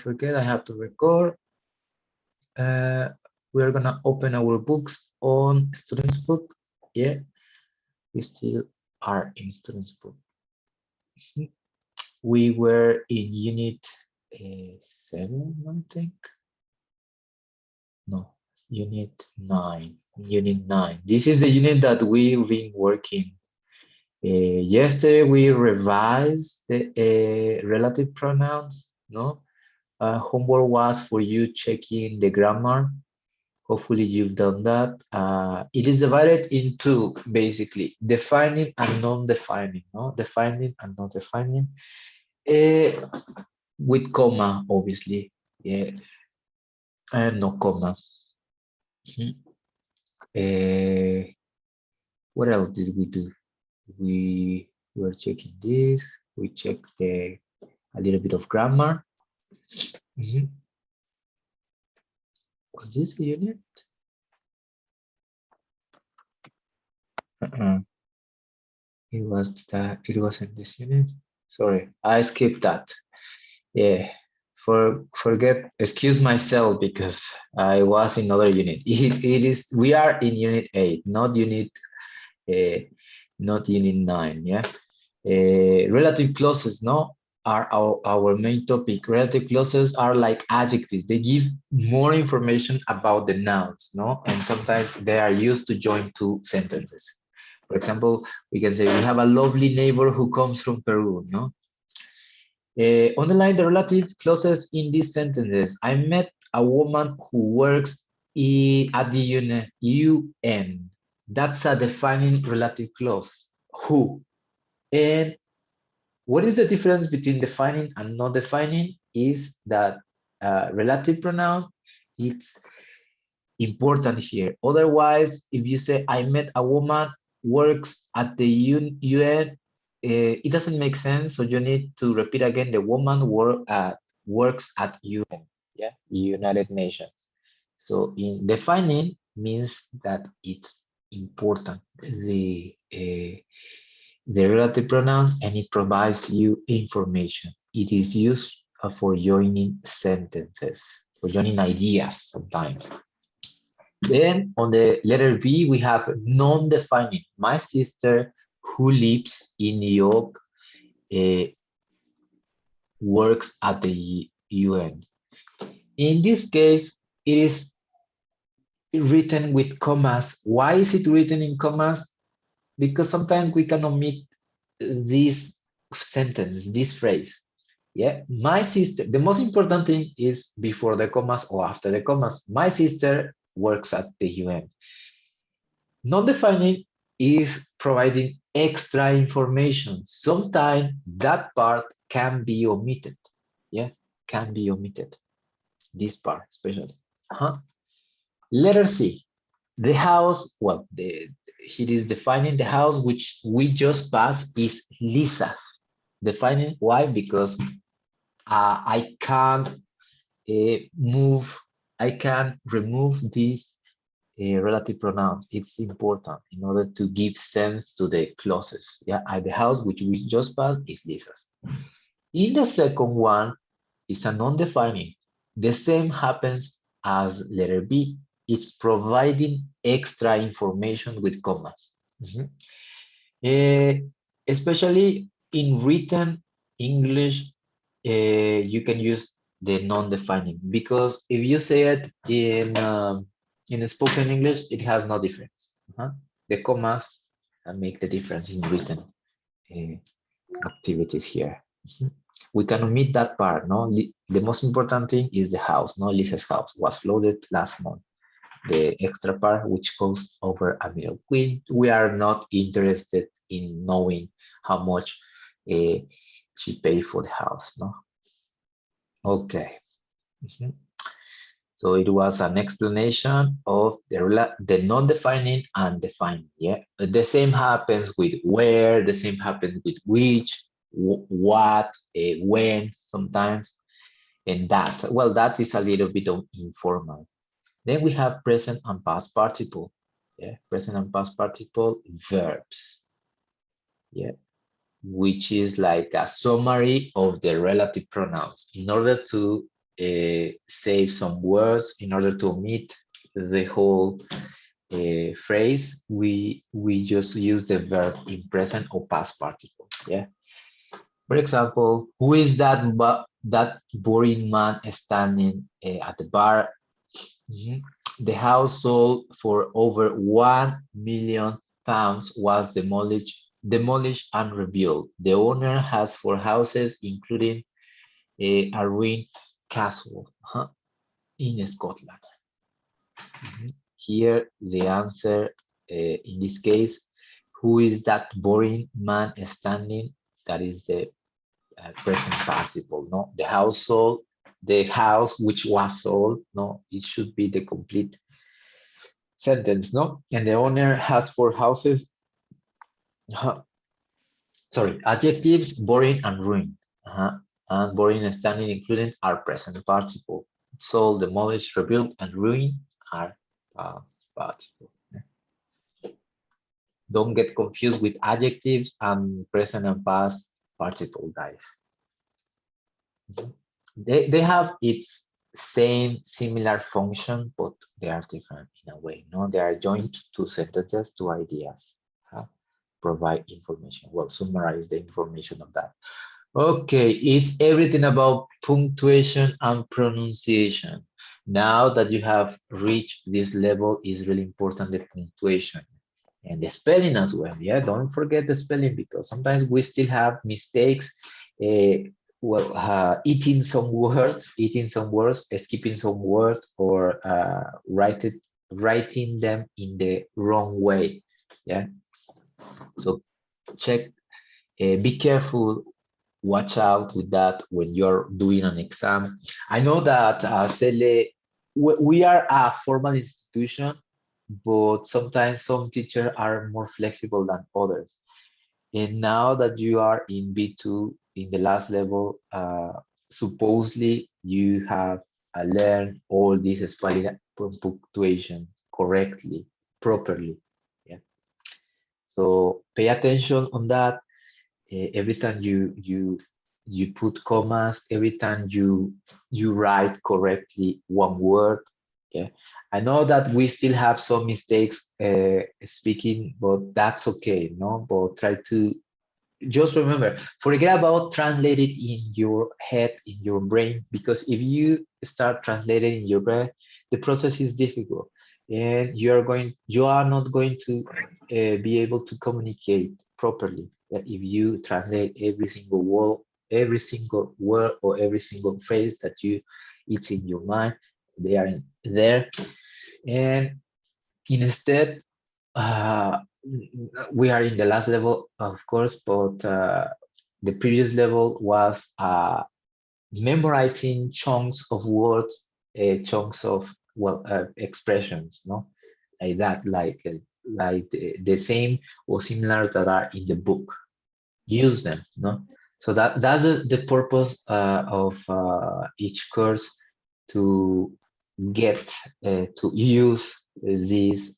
forget, I have to record. We are gonna open our books on Students Book. Yeah, we still are in Students Book. We were in unit 7, I think. No, unit 9. Unit 9. This is the unit that we've been working. Yesterday we revised the relative pronouns. No, homework was for you checking the grammar. Hopefully you've done that. It is divided into basically defining and non-defining. No, defining and non-defining. With comma, obviously. Yeah, and no comma. What else did we do? We were checking this. We checked a little bit of grammar. Was this a unit? It was that. It wasn't this unit. Sorry, I skipped that. Yeah, forget. Excuse myself because I was in another unit. It is. We are in unit 8, not unit. Not unit 9. Yeah. Relative clauses, no, are our main topic. Relative clauses are like adjectives. They give more information about the nouns, no, and sometimes they are used to join two sentences. For example, we can say we have a lovely neighbor who comes from Peru, no. Underline the relative clauses in these sentences. I met a woman who works at the UN. That's a defining relative clause. Who? And what is the difference between defining and not defining is that relative pronoun, it's important here. Otherwise, if you say, I met a woman works at the UN, it doesn't make sense. So you need to repeat again, the woman works at UN, yeah, United Nations. So in defining means that it's important, the relative pronouns, and it provides you information. It is used for joining sentences, for joining ideas sometimes. Then on the letter B, we have non-defining. My sister who lives in New York works at the UN. In this case, it is written with commas. Why is it written in commas? Because sometimes we can omit this sentence, this phrase. Yeah, my sister, the most important thing is before the commas or after the commas. My sister works at the UN. Non-defining is providing extra information. Sometimes that part can be omitted. Yeah, can be omitted. This part especially. Letter C. The house, well, it is defining the house which we just passed is Lisa's. Defining why? Because I can't I can't remove these relative pronouns. It's important in order to give sense to the clauses. Yeah, the house which we just passed is Lisa's. In the second one, is a non-defining. The same happens as letter B. It's providing extra information with commas. Especially in written English, you can use the non-defining, because if you say it in spoken English, it has no difference. The commas make the difference in written activities here. We can omit that part. No, the most important thing is the house. No, Lisa's house was flooded last month. The extra part which goes over a million. We are not interested in knowing how much she paid for the house. No. Okay. So it was an explanation of the non-defining and defining. Yeah, the same happens with where. The same happens with which, what, when, sometimes, and that. Well, that is a little bit of informal. Then we have present and past participle. Yeah, present and past participle verbs. Yeah, which is like a summary of the relative pronouns. In order to save some words in order to omit the whole phrase, we just use the verb in present or past participle. Yeah. For example, who is that boring man standing at the bar? The house sold for over £1 million was demolished and rebuilt. The owner has 4 houses, including a ruined castle in Scotland. Here, the answer in this case, who is that boring man standing? That is the present participle. No, the house sold, the house which was sold. No, it should be the complete sentence. No, and the owner has 4 houses. Sorry, adjectives boring and ruined. And boring and standing included are present participle. Sold, demolished, rebuilt, and ruined are past participle. Don't get confused with adjectives and present and past participle, guys. They have its same similar function, but they are different in a way. No, they are joined to sentences, to ideas. Provide information. Well, summarize the information of that. Okay, it's everything about punctuation and pronunciation. Now that you have reached this level, is really important the punctuation and the spelling as well. Yeah, don't forget the spelling, because sometimes we still have mistakes. Eating some words, skipping some words, or writing them in the wrong way. Yeah. So check, be careful, watch out with that when you're doing an exam. I know that CELE, we are a formal institution, but sometimes some teachers are more flexible than others. And now that you are in B2, in the last level, supposedly you have learned all this spelling punctuation correctly, properly. Yeah. So pay attention on that. Every time you put commas, every time you write correctly one word. Yeah, I know that we still have some mistakes speaking, but that's okay. No, but try to just remember, forget about translating in your head, in your brain, because if you start translating in your brain, the process is difficult, and you are not going to be able to communicate properly if you translate every single word or every single phrase that it's in your mind. They are there, and instead we are in the last level, of course, but the previous level was memorizing chunks of words, chunks of expressions, no, like that, like the same or similar that are in the book. Use them, no. So that's the purpose of each course, to get to use these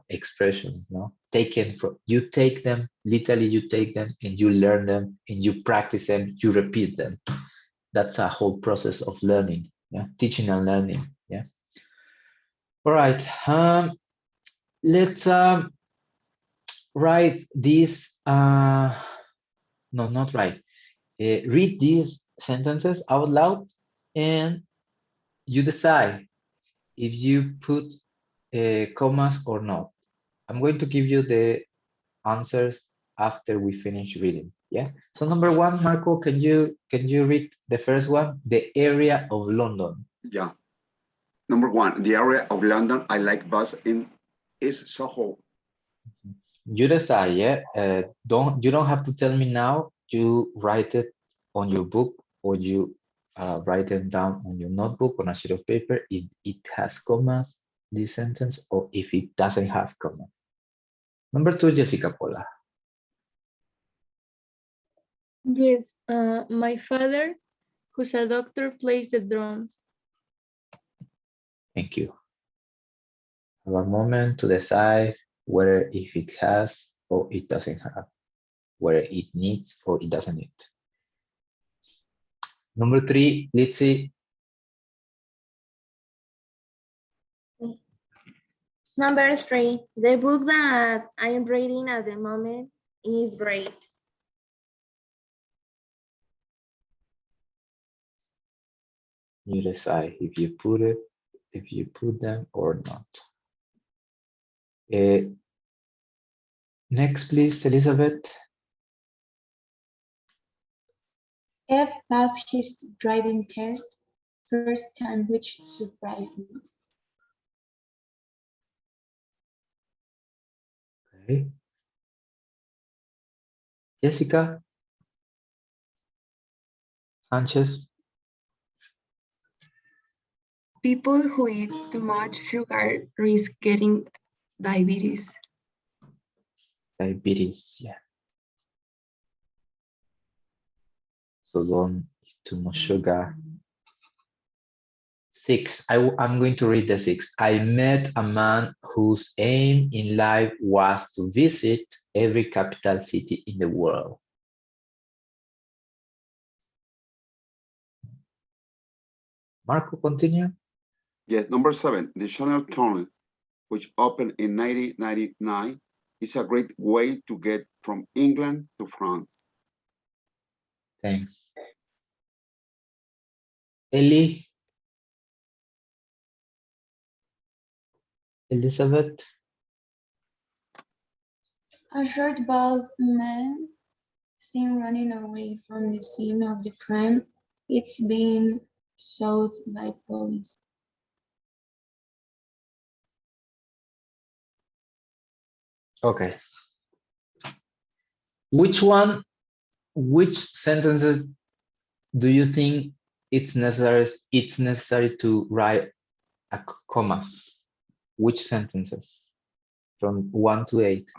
expressions, no, taken from, you take them literally, you take them and you learn them and you practice them, you repeat them. That's a whole process of learning. Yeah, teaching and learning. Yeah. All right, let's write this no, not right. Read these sentences out loud, and you decide if you put commas or not. I'm going to give you the answers after we finish reading. Yeah. So number 1, Marco, can you read the first one? The area of London. Yeah. Number 1, the area of London I like best is Soho. You decide. Yeah. You don't have to tell me now. You write it on your book, or you write it down on your notebook on a sheet of paper if it has commas, this sentence, or if it doesn't have commas. Number 2, Jessica Pola. Yes, my father, who's a doctor, plays the drums. Thank you. Have a moment to decide whether if it has or it doesn't have, whether it needs or it doesn't need. Number 3, let's see, Number 3, the book that I am reading at the moment is great. You decide if you put them or not. Next, please, Elizabeth. Ed passed his driving test first time, which surprised me. Okay. Jessica Sanchez. People who eat too much sugar risk getting diabetes. Diabetes, yeah. So don't eat too much sugar. 6, I'm going to read the 6. I met a man whose aim in life was to visit every capital city in the world. Marco, continue. Yes, number 7, the Channel Tunnel, which opened in 1999, is a great way to get from England to France. Thanks. Ellie. Elizabeth. A short bald man seen running away from the scene of the crime. It's being sought by police. Okay. Which sentences do you think it's necessary to write a commas? Which sentences from 1 to 8?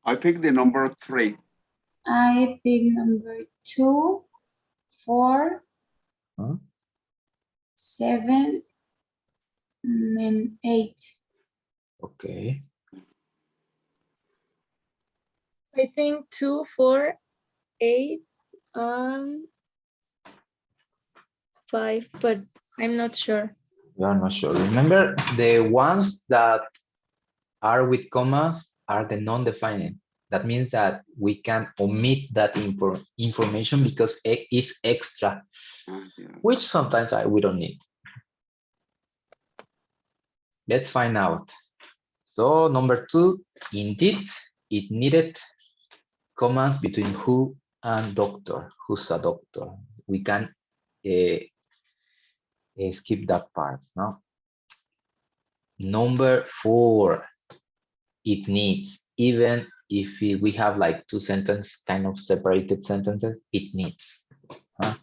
I picked the number 3. I pick number 2, 4, Huh? 7, and 8. Okay. I think 2, 4, 8, 5, but I'm not sure. You are not sure. Remember, the ones that are with commas are the non-defining. That means that we can omit that information because it's extra, Yeah. which sometimes we don't need. Let's find out. So number 2, indeed, it needed commas between who and doctor. Who's a doctor? We can skip that part, no? Number 4, it needs, even if we have like 2 sentences, kind of separated sentences, it needs. Huh?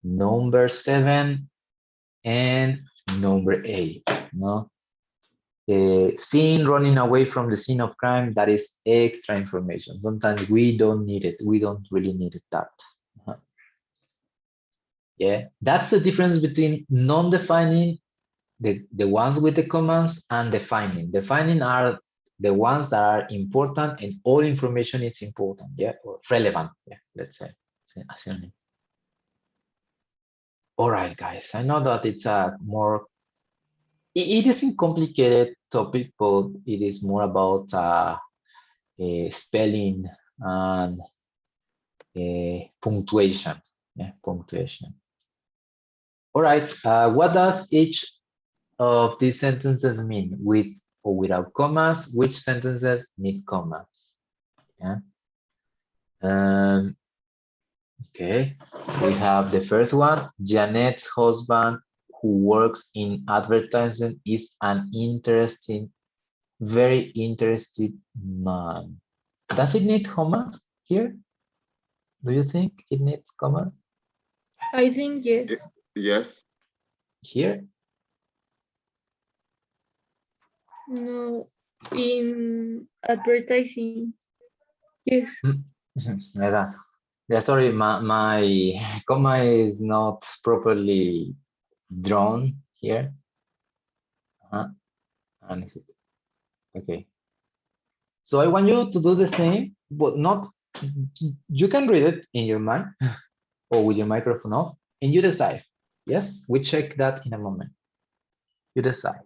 Number 7 and number 8, no? Seen running away from the scene of crime, that is extra information. Sometimes we don't need it. We don't really need that. Yeah, that's the difference between non-defining, the ones with the commas, and defining. Defining are the ones that are important and all information is important, yeah, or relevant, yeah, let's say. All right, guys, I know that it's a more, it isn't complicated topic, but it is more about spelling and punctuation, yeah, punctuation. All right, what does each of these sentences mean? With or without commas? Which sentences need commas? Yeah. Okay, we have the first one. Janet's husband, who works in advertising, is an interesting, very interested man. Does it need commas here? Do you think it needs commas? I think yes. Yes. Here? No, in advertising. Yes. Yeah, sorry, my comma is not properly drawn here. And okay. So I want you to do the same, but not, you can read it in your mind or with your microphone off, and you decide. Yes, we check that in a moment. You decide.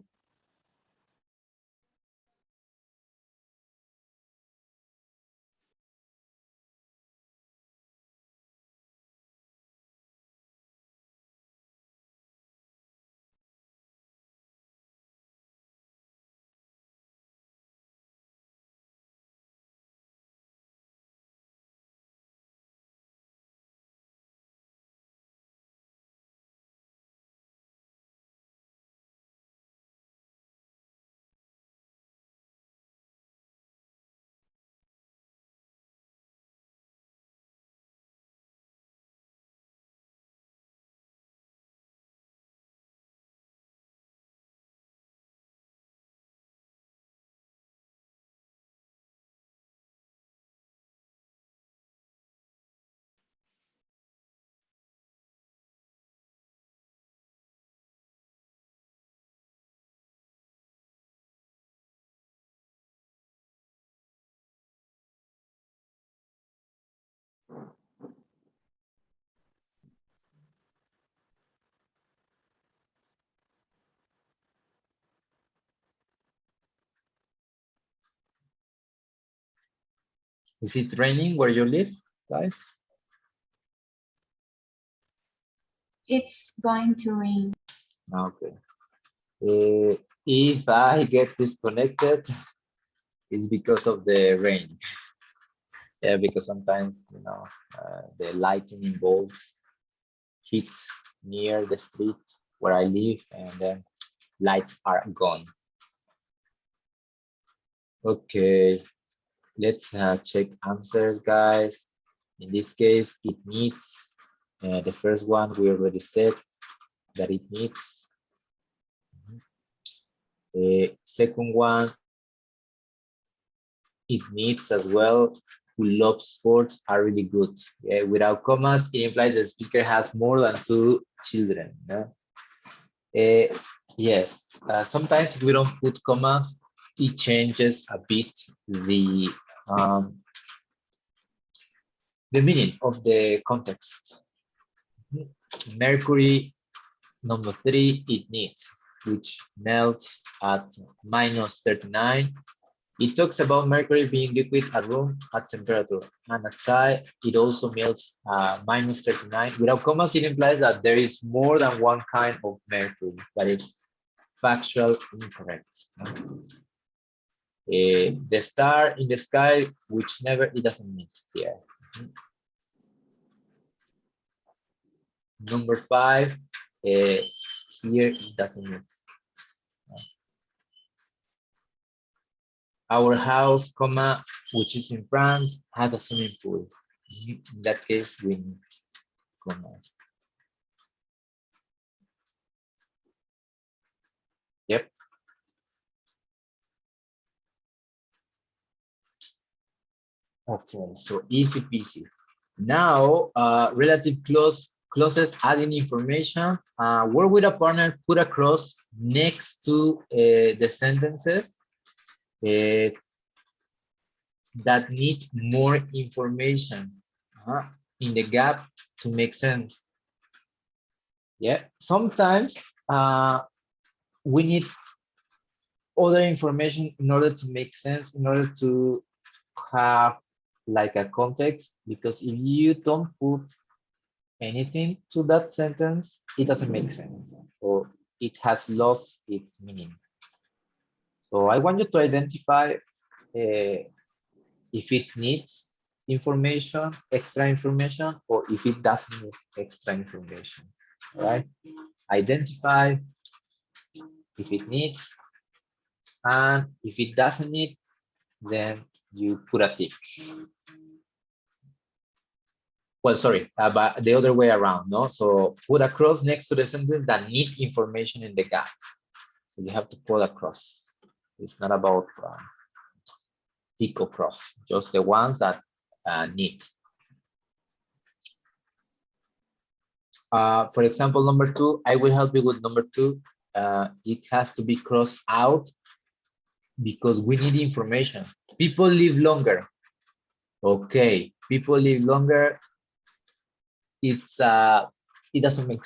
Is it raining where you live, guys? It's going to rain. Okay. If I get disconnected, it's because of the rain. Yeah, because sometimes, you know, the lightning bolts hit near the street where I live, and then lights are gone. Okay, let's check answers, guys. In this case, it needs, the first one we already said that it needs. The second one, it needs as well. Who loves sports are really good. Yeah, without commas, it implies the speaker has more than 2 children. No? Yes, sometimes if we don't put commas, it changes a bit the meaning of the context. Mercury, number 3, it needs, which melts at -39. It talks about mercury being liquid at room at temperature, and outside it also melts -39. Without commas, it implies that there is more than one kind of mercury, but it's factual incorrect. The star in the sky, which never, it doesn't meet here. Number 5, here it doesn't meet. Our house, comma, which is in France, has a swimming pool. In that case, we need commas. Yep. Okay, so easy peasy. Now, relative clauses adding information. Work with a partner, put a cross next to the sentences that need more information in the gap to make sense. Yeah, sometimes we need other information in order to make sense, in order to have like a context, because if you don't put anything to that sentence, it doesn't make sense, or it has lost its meaning. So I want you to identify if it needs information, extra information, or if it doesn't need extra information, all right? Identify if it needs, and if it doesn't need, then you put a tick. Well, sorry, but the other way around, no? So put a cross next to the sentence that need information in the gap. So you have to put a cross. It's not about tick or cross, just the ones that need. For example, number 2, I will help you with number 2. It has to be crossed out because we need information. People live longer. Okay, people live longer. It's it doesn't make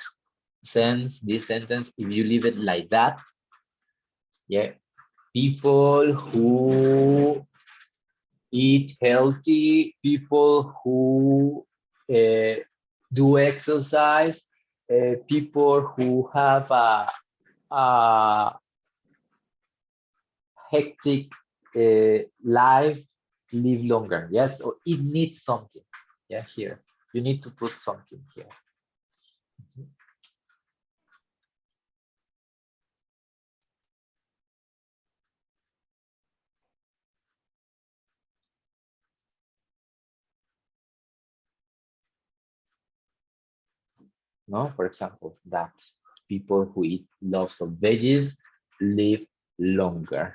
sense, this sentence, if you leave it like that. Yeah, people who eat healthy, people who do exercise, people who have a hectic life live longer. Yes, or it needs something. Yeah, here you need to put something here. No, for example, that people who eat lots of veggies live longer.